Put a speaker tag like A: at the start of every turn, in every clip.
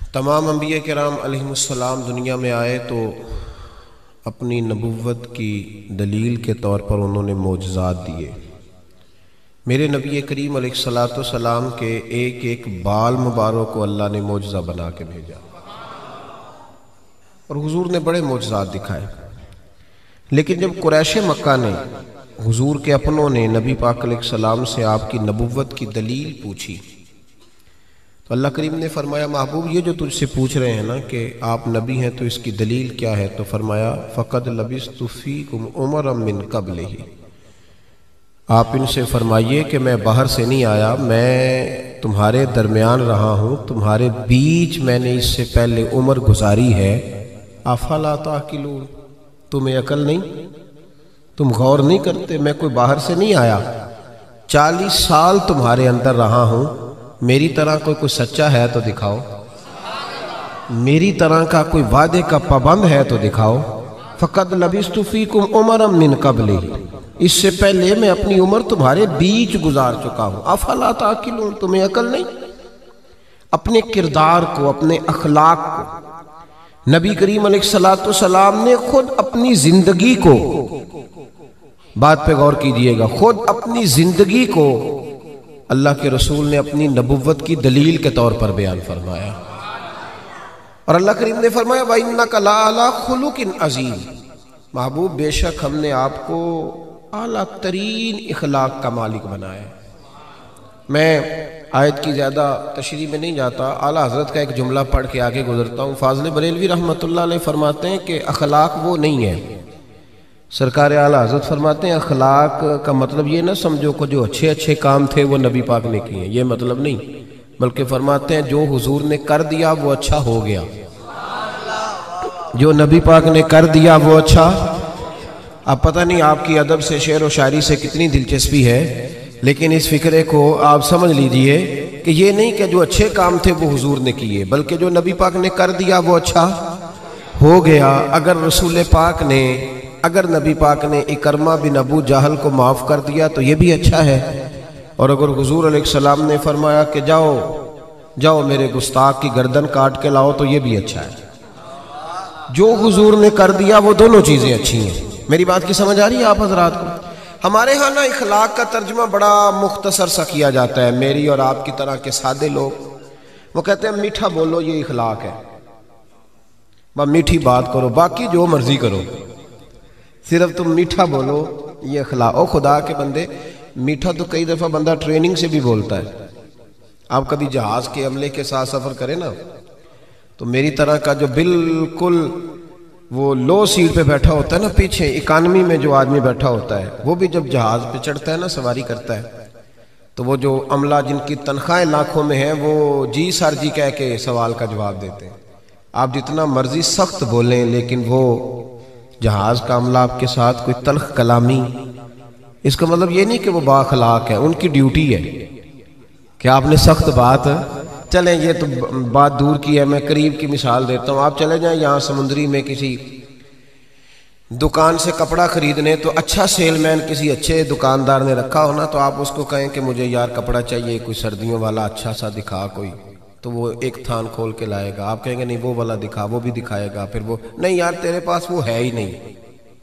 A: तमाम अंबिया किराम अलैहिमुस्सलाम दुनिया में आए तो अपनी नबुव्वत की दलील के तौर पर उन्होंने मोजज़ात दिए। मेरे नबी करीम अलैहिस्सलाम के एक एक बाल मुबारक को अल्लाह ने मोजज़ा बना के भेजा और हुजूर ने बड़े मोजज़ात दिखाए। लेकिन जब कुरैश मक्का ने हुजूर के अपनों ने नबी पाक अलैहिस्सलाम से आपकी नबुव्वत की दलील पूछी तो अल्लाह करीम ने फरमाया, महबूब ये जो तुझसे पूछ रहे हैं ना कि आप नबी हैं तो इसकी दलील क्या है, तो फरमाया फ़क़द लबिस्तु फ़ीकुम उमरम मिन क़ब्लिही, आप इनसे फरमाइए कि मैं बाहर से नहीं आया, मैं तुम्हारे दरमियान रहा हूँ, तुम्हारे बीच मैंने इससे पहले उम्र गुजारी है। अफ़ला ताक़िलून, तुम्हें अकल नहीं, तुम गौर नहीं करते, मैं कोई बाहर से नहीं आया, 40 साल तुम्हारे अंदर रहा हूँ, मेरी तरह कोई सच्चा है तो दिखाओ, मेरी तरह का कोई वादे का पाबंद है तो दिखाओ। फ़क़द लबिस्तु फ़ीकुम उमरम मिन क़ब्लिही, इससे पहले मैं अपनी उम्र तुम्हारे बीच गुजार चुका हूँ। अफ़ला ताक़िलून, तुम्हें अकल नहीं। अपने किरदार को, अपने अखलाक को नबी करीम अलैहिस्सलाम ने खुद अपनी जिंदगी को, बात पे गौर कीजिएगा, खुद अपनी जिंदगी को अल्लाह के रसूल ने अपनी नबुव्वत की दलील के तौर पर बयान फरमाया। और अल्लाह करीम ने फरमाया व इन्नका लअला खुलुकिन अज़ीम, महबूब बेशक हमने आपको आला तरीन इखलाक का मालिक बनाया। मैं आयत की ज़्यादा तशरीह में नहीं जाता, आला हज़रत का एक जुमला पढ़ के आगे गुजरता हूँ। फाज़िल बरेलवी रहमतुल्लाह अलैह फरमाते हैं कि अखलाक वो नहीं है, सरकार आला हज़रत फरमाते हैं अखलाक का मतलब ये ना समझो को जो अच्छे अच्छे काम थे वो नबी पाक ने किए, ये मतलब नहीं, बल्कि फरमाते हैं जो हुजूर ने कर दिया वो अच्छा हो गया, जो नबी पाक ने कर दिया वो अच्छा। अब पता नहीं आपकी अदब से, शेर व शायरी से कितनी दिलचस्पी है, लेकिन इस फिक्रे को आप समझ लीजिए कि ये नहीं कि जो अच्छे काम थे वो हुजूर ने किए, बल्कि जो नबी पाक ने कर दिया वो अच्छा हो गया। अगर नबी पाक ने इकरमा बिन अबू जहल को माफ़ कर दिया तो ये भी अच्छा है, और अगर हुजूर अलैहिस्सलाम ने फरमाया कि जाओ जाओ मेरे गुस्ताख की गर्दन काट के लाओ तो ये भी अच्छा है। जो हुजूर ने कर दिया वो दोनों चीज़ें अच्छी हैं। मेरी बात की समझ आ रही है आप हजरात को? हमारे यहाँ ना इखलाक का तर्जमा बड़ा मुख्तसर सा किया जाता है। मेरी और आपकी तरह के सादे लोग वो कहते हैं मीठा बोलो ये इखलाक है, बस मीठी बात करो, बाकी जो मर्जी करो, सिर्फ तुम मीठा बोलो ये अखलाक। ओ खुदा के बंदे, मीठा तो कई दफ़ा बंदा ट्रेनिंग से भी बोलता है। आप कभी जहाज के अमले के साथ सफ़र करें ना, तो मेरी तरह का जो बिल्कुल वो लो सीट पे बैठा होता है ना, पीछे इकानमी में जो आदमी बैठा होता है, वो भी जब जहाज पे चढ़ता है ना, सवारी करता है, तो वो जो अमला जिनकी तनख्वाहें लाखों में है वो जी सर जी कह के सवाल का जवाब देते हैं। आप जितना मर्जी सख्त बोलें, लेकिन वो जहाज का अमला आपके साथ कोई तल्ख कलामी, इसका मतलब ये नहीं कि वो बाखलाक है, उनकी ड्यूटी है कि आपने सख्त बात, चलें ये तो बात दूर की है, मैं करीब की मिसाल देता हूँ। आप चले जाएं यहाँ समुद्री में किसी दुकान से कपड़ा खरीदने, तो अच्छा सेलमैन किसी अच्छे दुकानदार ने रखा हो ना, तो आप उसको कहें कि मुझे यार कपड़ा चाहिए कोई सर्दियों वाला अच्छा सा दिखा कोई, तो वो एक थान खोल के लाएगा। आप कहेंगे नहीं वो वाला दिखा, वो भी दिखाएगा, फिर वो नहीं यार तेरे पास वो है ही नहीं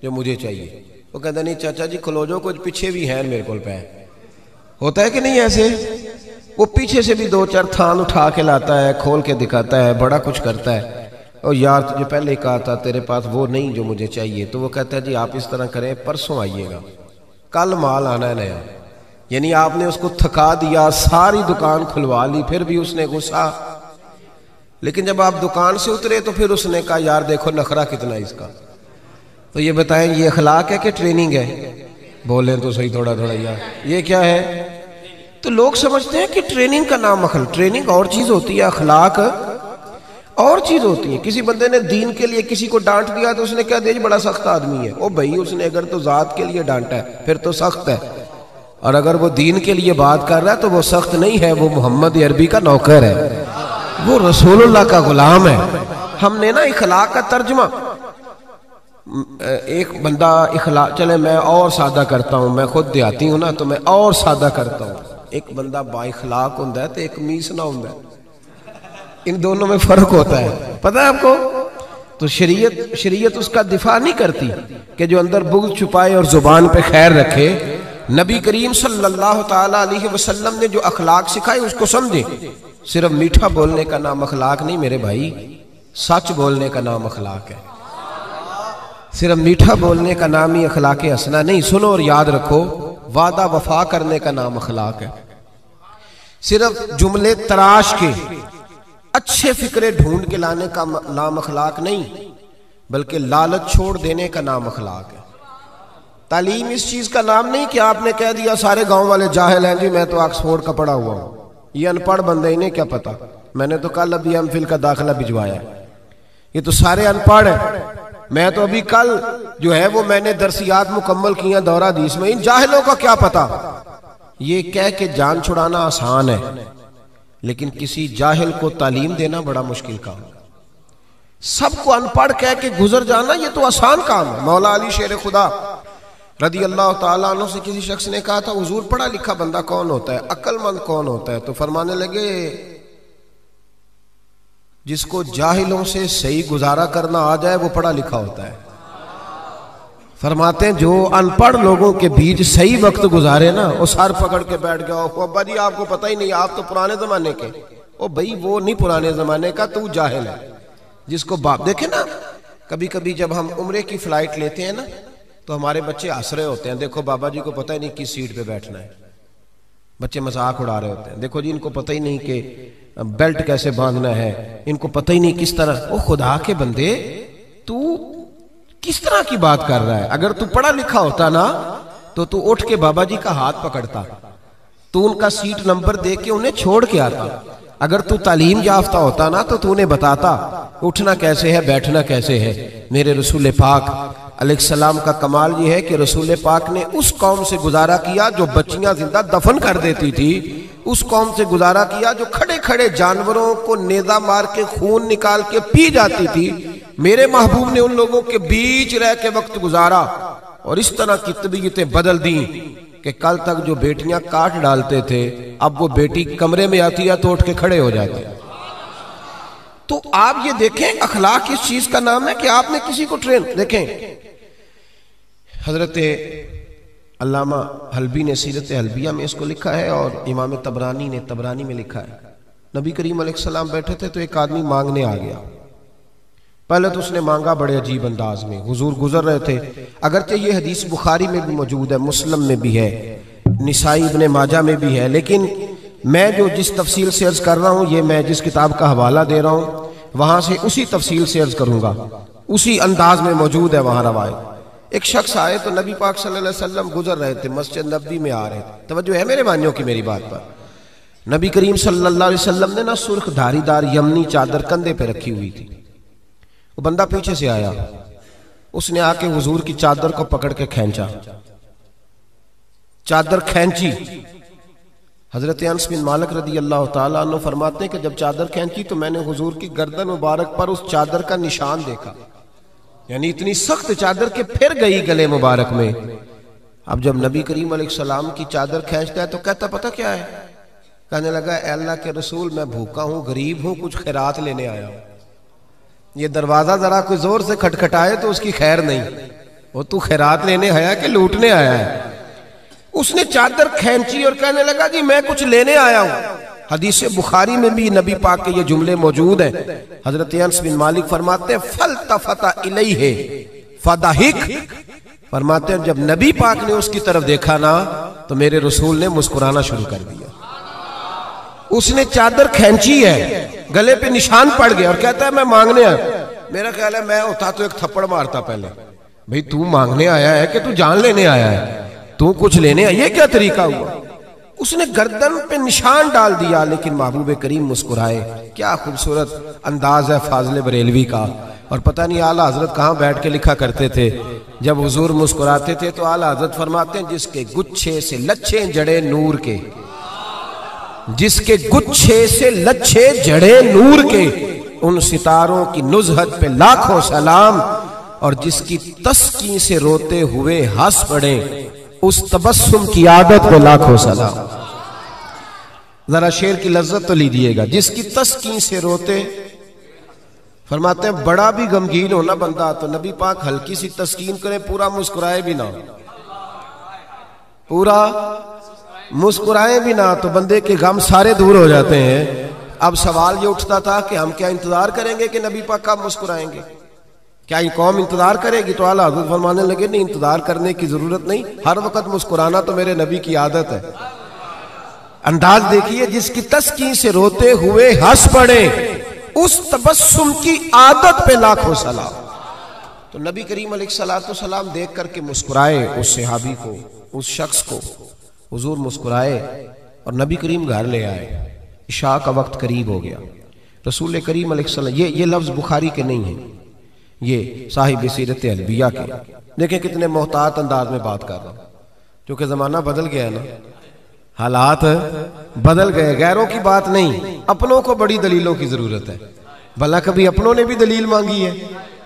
A: जो मुझे चाहिए। वो कहता नहीं चाचा जी खलो जो, कुछ पीछे भी है मेरे को पे, होता है कि नहीं ऐसे? वो पीछे से भी 2-4 थान उठा के लाता है, खोल के दिखाता है, बड़ा कुछ करता है। और यार तुझे पहले ही कहा था तेरे पास वो नहीं जो मुझे चाहिए, तो वो कहता है जी आप इस तरह करें, परसों आइएगा, कल माल आना है नया। यानी आपने उसको थका दिया, सारी दुकान खुलवा ली, फिर भी उसने गुस्सा। लेकिन जब आप दुकान से उतरे तो फिर उसने कहा यार देखो नखरा कितना इसका। तो ये बताएं ये अखलाक है कि ट्रेनिंग है? बोलें तो सही थोड़ा थोड़ा यार, ये क्या है? तो लोग समझते हैं कि ट्रेनिंग का नाम अखल, ट्रेनिंग और चीज होती है, अखलाक और चीज होती है। किसी बंदे ने दीन के लिए किसी को डांट दिया तो उसने क्या दिया, बड़ा सख्त आदमी है। ओ भाई उसने अगर तो जात के लिए डांटा है फिर तो सख्त है, और अगर वो दीन के लिए बात कर रहा है तो वो सख्त नहीं है, वो मोहम्मद अरबी का नौकर है, वो रसूलुल्लाह का गुलाम है। हमने ना इखलाक का तर्जमा, एक बंदा इखलाक, चले मैं और सादा करता हूँ, मैं खुद देहाती हूँ ना तो मैं और सादा करता हूँ। एक बंदा बाइखलाक होंदा है तो एक मीस ना होंदा है। इन दोनों में फर्क होता है, पता है आपको? तो शरीयत उसका दिफा नहीं करती कि जो अंदर बुग़्ज़ छुपाए और जुबान पे खैर रखे। नबी करीम सल्लल्लाहु ताला अलैहि वसल्लम ने जो अखलाक सिखाए उसको समझे। सिर्फ मीठा बोलने का नाम अखलाक नहीं मेरे भाई, सच बोलने का नाम अखलाक है। सिर्फ मीठा बोलने का नाम ही अखलाक हसना नहीं, सुनो और याद रखो, वादा वफा करने का नाम अखलाक है। सिर्फ जुमले तराश के अच्छे फिक्रे ढूंढ के लाने का नाम अखलाक नहीं, बल्कि लालच छोड़ देने का नाम अखलाक है। तालीम इस चीज का नाम नहीं कि आपने कह दिया सारे गांव वाले जाहिल हैं जी, मैं तो ऑक्सफोर्ड का पढ़ा हुआ हूं, ये अनपढ़ बंदे, इन्हें क्या पता, मैंने तो कल अभी एमफिल का दाखिला भिजवाया, ये तो सारे अनपढ़ हैं। मैं तो अभी कल जो है वो मैंने दरसियात मुकम्मल किया दौरा हदीस में, इन जाहिलों का क्या पता। ये कह के जान छुड़ाना आसान है, लेकिन किसी जाहिल को तालीम देना बड़ा मुश्किल काम है। सबको अनपढ़ कह के गुजर जाना ये तो आसान काम है। मौला अली शेर खुदा रदी अल्लाह ताला अन्हु से किसी शख्स ने कहा था, हुजूर पढ़ा लिखा बंदा कौन होता है, अक्लमंद कौन होता है? तो फरमाने लगे, जिसको जाहिलों से सही गुजारा करना आ जाए वो पढ़ा लिखा होता है। फरमाते हैं जो अनपढ़ लोगों के बीच सही वक्त गुजारे ना, वो सर पकड़ के बैठ गया, अब्बा जी आपको पता ही नहीं, आप तो पुराने जमाने के। ओ भाई वो नहीं पुराने जमाने का, तू जाहिल है। जिसको बाप देखे ना, कभी कभी जब हम उम्रे की फ्लाइट लेते हैं ना, तो हमारे बच्चे हंस रहे होते हैं, देखो बाबा जी को पता ही नहीं किस सीट पे बैठना है। बच्चे मजाक उड़ा रहे होते हैं, देखो जी इनको पता ही नहीं कि बेल्ट कैसे बांधना है, इनको पता ही नहीं किस तरह। ओ खुदा के बंदे, तू किस तरह की बात कर रहा है? अगर तू पढ़ा लिखा होता ना, तो तू उठ के बाबा जी का हाथ पकड़ता, तू उनका सीट नंबर दे के उन्हें छोड़ के आता। अगर तू तालीम याफ्ता होता ना, तो तू उन्हें बताता उठना कैसे है, बैठना कैसे है। मेरे रसूल पाक अलैहिस्सलाम का कमाल ये है कि रसूल पाक ने उस कौम से गुजारा किया जो बच्चियां जिंदा दफन कर देती थी, उस कौम से गुजारा किया जो खड़े खड़े जानवरों को नेजा मार के खून निकाल के पी जाती थी। मेरे महबूब ने उन लोगों के बीच रह के वक्त गुजारा और इस तरह की तबीयतें बदल दी कि कल तक जो बेटियां काट डालते थे, अब वो बेटी कमरे में आती है तो उठ के खड़े हो जाते हैं। तो आप ये देखें, अखलाक इस चीज का नाम है कि आपने किसी को ट्रेन। देखें हजरत अल्लामा हल्बी ने सीरत हल्बिया में इसको लिखा है और इमाम तबरानी ने तबरानी में लिखा है। नबी करीम अलैहिस्सलाम बैठे थे तो एक आदमी मांगने आ गया। पहले तो उसने मांगा बड़े अजीब अंदाज में, हुजूर गुजर रहे थे। अगरचे ये हदीस बुखारी में भी मौजूद है, मुस्लिम में भी है, निसाई इब्ने माजा में भी है, लेकिन मैं जो जिस तफसील से अर्ज कर रहा हूँ, ये मैं जिस किताब का हवाला दे रहा हूँ वहां से उसी तफसील से अर्ज करूंगा, उसी अंदाज में मौजूद है वहां रवायत। एक शख्स आए तो नबी पाक सल्लल्लाहु अलैहि वसल्लम गुजर रहे थे, मस्जिद नबवी में आ रहे थे। तवज्जो है मेरे मानियों की मेरी बात पर? नबी करीम सल्लल्लाहु अलैहि वसल्लम ने ना सुर्ख धारीदार यमनी चादर कंधे पे रखी हुई थी। वो बंदा पीछे से आया, उसने आके हुजूर की चादर को पकड़ के खींचा, चादर खींची। हजरत अनस बिन मालिक रदी अल्लाह ताला अन्हु फरमाते हैं कि जब चादर खींची तो मैंने हुजूर की गर्दन मुबारक पर उस चादर का निशान देखा, यानी इतनी सख्त चादर के फिर गई गले मुबारक में। अब जब नबी करीम अलैहिस्सलाम की चादर खींचता है तो कहता पता क्या है? कहने लगा अल्लाह के रसूल मैं भूखा हूं, गरीब हूं, कुछ खैरात लेने आया हूं। ये दरवाजा जरा कोई जोर से खटखटाए तो उसकी खैर नहीं, वो तू खैरात लेने आया कि लूटने आया है? उसने चादर खींची और कहने लगा जी मैं कुछ लेने आया हूं। हदीस बुखारी में भी नबी पाक के ये जुमले मौजूद हैं। हजरत अनस बिन मालिक फरमाते हैं फल्तफता इलैहि फदहिक, फरमाते हैं जब नबी पाक ने उसकी तरफ देखा ना तो मेरे रसूल ने मुस्कुराना शुरू कर दिया। उसने चादर खींची है, गले पे निशान पड़ गया और कहता है मैं मांगने आया। मेरा ख्याल है मैं होता तो एक थप्पड़ मारता पहले, भाई तू मांगने आया है कि तू जान लेने आया है? तू कुछ लेने आया, ये क्या तरीका हुआ? उसने गर्दन पे निशान डाल दिया, लेकिन महबूब करीम मुस्कुराए। क्या खूबसूरत अंदाज है फाजिल बरेलवी का। और पता नहीं आला हजरत कहाँ बैठ के लिखा करते थे, जब हुजूर मुस्कुराते थे तो आला हजरत फरमाते हैं जिसके गुच्छे से लच्छे जड़े नूर के, जिसके गुच्छे से लच्छे जड़े नूर के, उन सितारों की नुज़हत पे लाखों सलाम, और जिसकी तस्की से रोते हुए हंस पड़े उस तबस्सुम की आदत पे लाखों सलाम। जरा शेर की लज्जत तो लीजिएगा। जिसकी तस्कीन से रोते, फरमाते हैं बड़ा भी गमगीन हो ना बंदा तो नबी पाक हल्की सी तस्कीन करें, पूरा मुस्कुराए भी ना, पूरा मुस्कुराए भी ना तो बंदे के गम सारे दूर हो जाते हैं। अब सवाल ये उठता था कि हम क्या इंतजार करेंगे कि नबी पाक कब मुस्कुराएंगे? क्या ये कौम इंतजार करेगी? तो आला हज़रत फरमाने लगे नहीं, इंतजार करने की जरूरत नहीं, हर वक्त मुस्कुराना तो मेरे नबी की आदत है। अंदाज देखिए, जिसकी तस्कीन से रोते हुए हंस पड़े उस तबस्सुम की आदत पे लाखों सलाम। तो नबी करीम अलैहिस्सलाम देख करके मुस्कुराए उस सहाबी को, उस शख्स को। हुजूर मुस्कुराए और नबी करीम घर ले आए। इशा का वक्त करीब हो गया। रसूल करीम अलैहिस्सलाम, ये लफ्ज़ बुखारी के नहीं है, ये साहिब सीरत अलबिया के। देखें कितने मोहतात अंदाज में बात कर रहा हूँ, क्योंकि ज़माना बदल गया ना, हालात बदल गए। गैरों की बात नहीं, अपनों को बड़ी दलीलों की ज़रूरत है। भला कभी अपनों ने भी दलील मांगी है,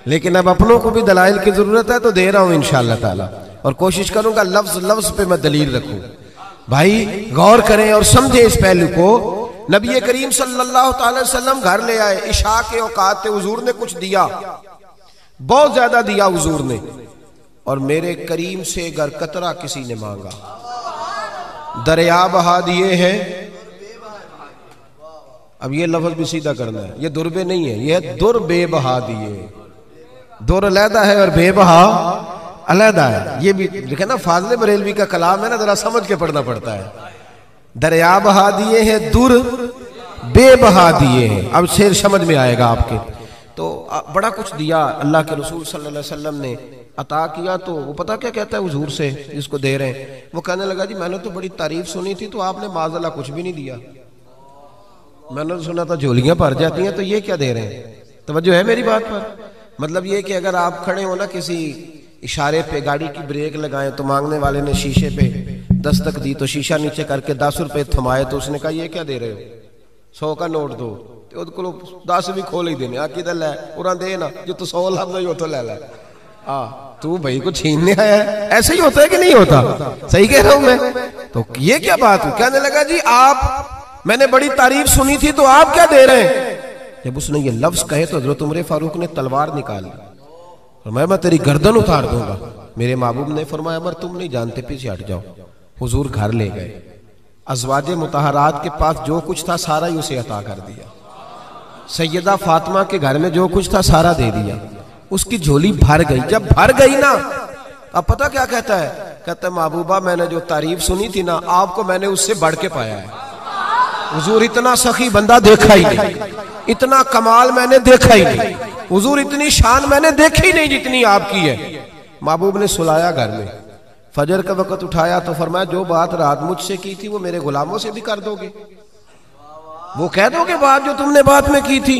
A: लेकिन अब अपनों को भी दलाइल की ज़रूरत है, तो दे रहा हूँ इंशाअल्लाह ताला। और कोशिश करूँगा लफ्ज़ लफ्ज़ पे मैं दलील रखूँ। भाई गौर करें और समझें इस पहलू को। नबी करीम सल्लल्लाहु अलैहि वसल्लम घर ले आए, इशा के औकात थे, हुजूर ने कुछ दिया, बहुत ज्यादा दिया हुजूर ने, और मेरे करीम से गर कतरा किसी ने मांगा, दरिया बहा दिए हैं। अब ये लफ्ज भी सीधा करना है, ये दुर्बे नहीं है, ये दुर्बे बहा दिए। दुर अलहदा है और बेबहा अलहदा है। ये भी देखे ना, फाज़िल बरेलवी का कलाम है ना, जरा समझ के पढ़ना पड़ता है। दरिया बहा दिए हैं, दुर बेबहा दिए हैं। अब शेर समझ में आएगा आपके। तो बड़ा कुछ दिया अल्लाह के रसूल सल्लल्लाहु अलैहि वसल्लम ने, अता किया। तो वो पता क्या कहता है हुजूर से, जिसको दे रहे हैं, वो कहने लगा जी मैंने तो बड़ी तारीफ सुनी थी, तो आपने माज़अल्लाह कुछ भी नहीं दिया। मैंने तो सुना था झोलियां भर जाती हैं, तो ये क्या दे रहे हैं? तवज्जो है मेरी बात पर? मतलब ये कि अगर आप खड़े हो ना किसी इशारे पे, गाड़ी की ब्रेक लगाएं, तो मांगने वाले ने शीशे पे दस्तक दी, तो शीशा नीचे करके 10 रुपए थमाए, तो उसने कहा ये क्या दे रहे हो, 100 का नोट दो, तो 10 भी खोल ही देने, आकी दल है पूरा दे ना, जो तो 100 लाभ नहीं होता ले ला, तू भाई को छीनने आया है। ऐसे ही होता है कि नहीं होता? सही कह रहा हूं मैं? तो ये क्या बात हुई? कहने लगा जी आप, मैंने बड़ी तारीफ सुनी थी, तो आप क्या दे रहे हैं? जब उसने ये लफ्ज कहे तो हज़रत उमर फारूक ने तलवार निकाली और मैं तेरी गर्दन उतार दूंगा। मेरे महबूब ने फरमाया अमर तुम नहीं जानते, पीछे हट जाओ। हुजूर घर ले गए, अज़वाजे मुतहरात के पास जो कुछ था सारा ही उसे अता कर दिया। सैयदा फातिमा के घर में जो कुछ था सारा दे दिया। उसकी झोली भर गई। जब भर गई ना, अब पता क्या कहता है? कहता है महबूबा मैंने जो तारीफ सुनी थी ना, आपको मैंने उससे बढ़ के पाया है। हुजूर इतना सखी बंदा देखा ही नहीं, इतना कमाल मैंने देखा ही नहीं, हुजूर इतनी शान मैंने देखी ही नहीं जितनी आपकी है। महबूब ने सुलाया घर में, फजर का वक्त उठाया तो फरमाया जो बात रात मुझसे की थी वो मेरे गुलामों से भी कर दोगे, वो कह दोगे बात जो तुमने बात में की थी?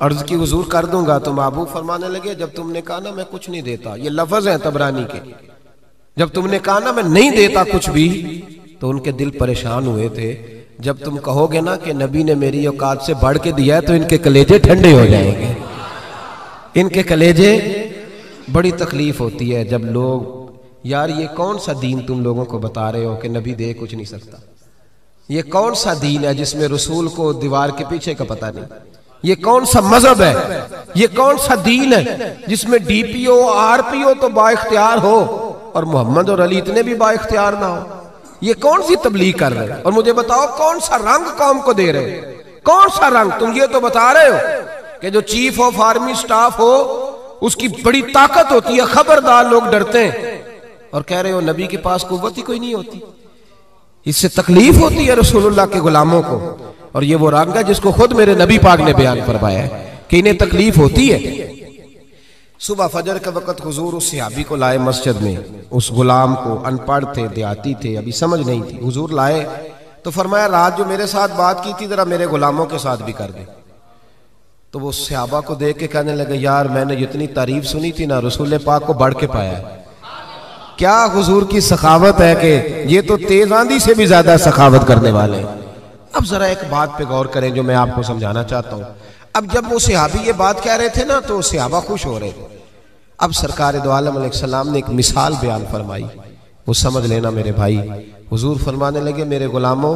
A: अर्ज की हुजूर कर दूंगा। तो महबूब फरमाने लगे जब तुमने कहा ना मैं कुछ नहीं देता, ये लफ्ज है तबरानी के, जब तुमने कहा ना मैं नहीं देता कुछ भी, तो उनके दिल परेशान हुए थे। जब तुम कहोगे ना कि नबी ने मेरी औकात से बढ़ के दिया है, तो इनके कलेजे ठंडे हो जाएंगे। इनके कलेजे, बड़ी तकलीफ होती है जब लोग, यार ये कौन सा दीन तुम लोगों को बता रहे हो कि नबी दे कुछ नहीं सकता? ये कौन सा दीन है जिसमें रसूल को दीवार के पीछे का पता नहीं? ये कौन सा मजहब है? ये कौन सा दीन है जिसमें डीपीओ आरपीओ तो बाइख्तियार हो और मोहम्मद और अली इतने भी बाइख्तियार ना हो? ये कौन सी तबलीग कर रहे हैं? और मुझे बताओ कौन सा रंग कौम को दे रहे हैं? कौन सा रंग? तुम ये तो बता रहे हो कि जो चीफ ऑफ आर्मी स्टाफ हो उसकी बड़ी ताकत होती है, खबरदार लोग डरते हैं, और कह रहे हो नबी के पास कुव्वत ही कोई नहीं होती। इससे तकलीफ होती है रसूलुल्लाह के गुलामों को, और ये वो रंग है जिसको खुद मेरे नबी पाक ने बयान फरमाया है कि इन्हें तकलीफ होती है। सुबह फजर के वक्त हुजूर उस सहाबी को लाए मस्जिद में, उस गुलाम को, अनपढ़ थे, देहाती थे, अभी समझ नहीं थी। हुजूर लाए तो फरमाया रात जो मेरे साथ बात की थी जरा मेरे गुलामों के साथ भी कर दे। तो वो सहाबा को देख के कहने लगे यार मैंने जितनी तारीफ सुनी थी ना, रसूल पाक को बढ़ के पाया है। क्या हुजूर की सखावत है कि ये तो तेज आंधी से भी ज्यादा सखावत करने वाले हैं। अब जरा एक बात पे गौर करें जो मैं आपको समझाना चाहता हूं। अब जब वो सहाबी ये बात कह रहे थे ना, तो सहाबा खुश हो रहे थे। अब सरकार दो आलम अलैहिस्सलाम ने एक मिसाल बयान फरमाई, वो समझ लेना मेरे भाई। हुजूर फरमाने लगे मेरे गुलामों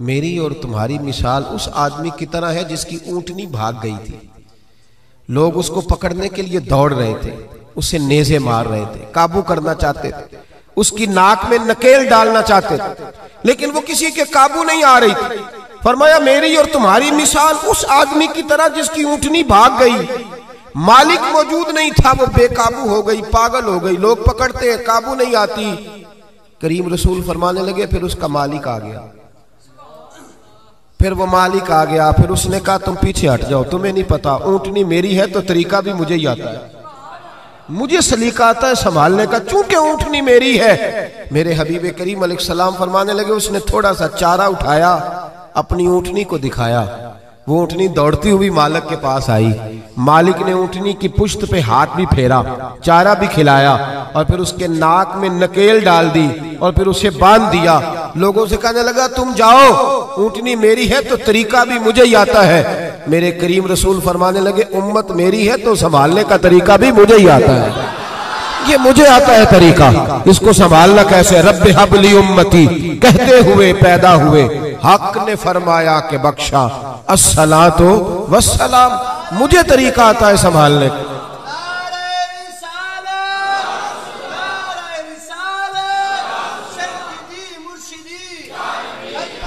A: मेरी और तुम्हारी मिसाल उस आदमी की तरह है जिसकी ऊंटनी भाग गई थी। लोग उसको पकड़ने के लिए दौड़ रहे थे, उसे नेज़े मार रहे थे, काबू करना चाहते थे, उसकी नाक में नकेल डालना चाहते थे, लेकिन वो किसी के काबू नहीं आ रही थी। फरमाया मेरी और तुम्हारी मिसाल उस आदमी की तरह जिसकी ऊंटनी भाग गई, मालिक मौजूद नहीं था, वो बेकाबू हो गई, पागल हो गई, लोग पकड़ते हैं, काबू नहीं आती। करीम रसूल फरमाने लगे फिर उसका मालिक आ गया, फिर वो मालिक आ गया, फिर उसने कहा तुम पीछे हट जाओ, तुम्हें नहीं पता ऊंटनी मेरी है तो तरीका भी मुझे ही आता है, मुझे सलीका आता है संभालने का, चूंकि ऊंटनी मेरी है। मेरे हबीब करीम अलैहिस्सलाम फरमाने लगे उसने थोड़ा सा चारा उठाया, अपनी ऊंटनी को दिखाया, वो ऊंटनी दौड़ती हुई मालिक के पास आई। मालिक ने ऊंटनी की पुश्त पे हाथ भी फेरा, चारा भी खिलाया और फिर उसके नाक में नकेल डाल दी और फिर उसे बांध दिया। लोगों से कहने लगा तुम जाओ, ऊंटनी मेरी है तो तरीका भी मुझे ही आता है। मेरे करीम रसूल फरमाने लगे उम्मत मेरी है तो संभालने का तरीका भी मुझे ही आता है, ये मुझे आता है तरीका, इसको संभालना कैसे। रब्बे हबली उम्मती कहते हुए पैदा हुए, हक ने फरमाया के बख्शा अस्सलातो वस्सलाम, मुझे तरीका आता है संभालने का।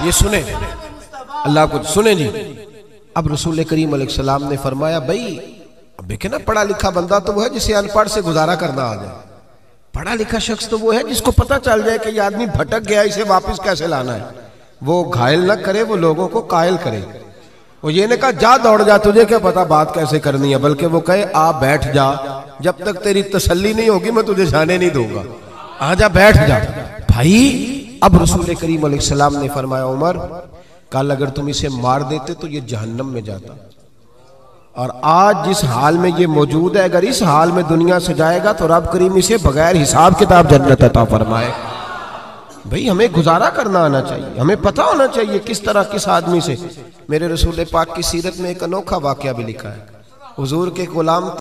A: ये सुने अल्लाह को सुने जी। अब रसूल करीम अलैहिस्सलाम ने फरमाया भाई अब देखे ना, पढ़ा लिखा बंदा तो वो है जिसे अनपढ़ से गुजारा करना आ जाए, पढ़ा लिखा शख्स तो वो है जिसको पता चल जाए कि ये आदमी भटक गया, इसे वापस कैसे लाना है। वो घायल ना करे, वो लोगों को कायल करे। वो ये ने कहा जा दौड़ जा, तुझे क्या पता बात कैसे करनी है, बल्कि वो कहे आ बैठ जा, जब तक तेरी तसल्ली नहीं होगी मैं तुझे जाने नहीं दूंगा, आ जा बैठ जा भाई। अब रसूल करीम अलैहिस्सलाम ने फरमाया उमर कल अगर तुम इसे मार देते तो ये जहन्नम में जाता, और आज जिस हाल में ये मौजूद है अगर इस हाल में दुनिया से जाएगा तो रब करीम इसे बगैर हिसाब किताब जन्नत अता फरमाए। भाई हमें गुजारा करना आना चाहिए, हमें पता होना चाहिए किस तरह किस आदमी से। मेरे रसूल पाक की सीरत में एक अनोखा वाकया भी लिखा है। हुजूर के गुलाम